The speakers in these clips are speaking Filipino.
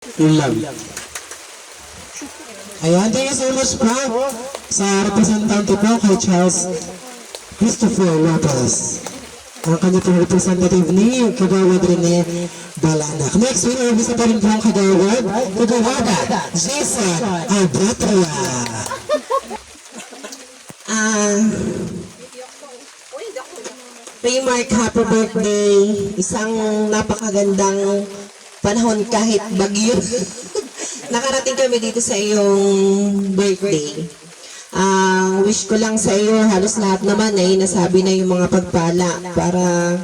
Yun lang. Ayan, thank you so much po sa representante po kay Charles Christopher Lopez. Ang kanya pong representative ni Kagawad Rene Balanak. Next, we have isa pa rin po ang Kagawada, Jason Albatria. Raymark, happy birthday. Isang napakagandang panahon kahit bagyo. Nakarating kami dito sa iyong birthday. Wish ko lang sa iyo, halos lahat naman ay nasabi na yung mga pagpala para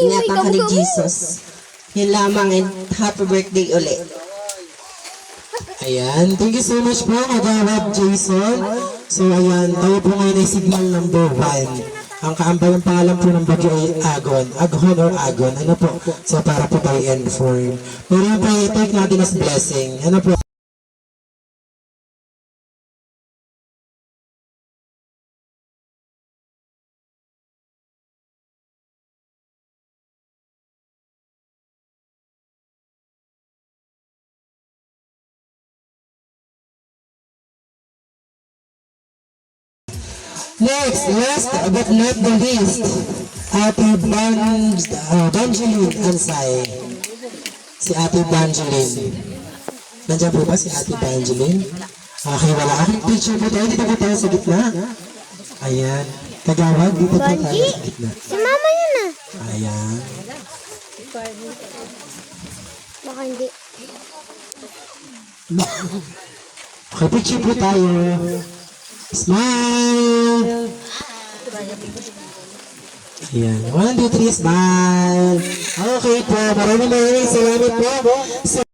ingatan ka ni Jesus. Yun lamang, and happy birthday ulit. Ayan, thank you so much po, Kagawad Jason. So ayan, tayo po ngayon ay signal number 1. Ang kaambay ang pangalan po ng bagyo ay Agon. Aghon or Agon. Ano po? So para po tayo end form. Meron po i-take natin as blessing. Ano po? Next, last but not the least, Ate Banjeline Ansay. Si Ate Banjeline. Nandiyan po ba si Ate Banjeline? Okay, wala akong picture po tayo. Dito po tayo sa gitna. Ayan. Kagawad, dito po tayo sa gitna. Si mama yun ah. Ayan. Baka hindi. Okay, picture po tayo. Smile! Ayan. 1, 2, 3, smile! Okay po. Maraming salamat po.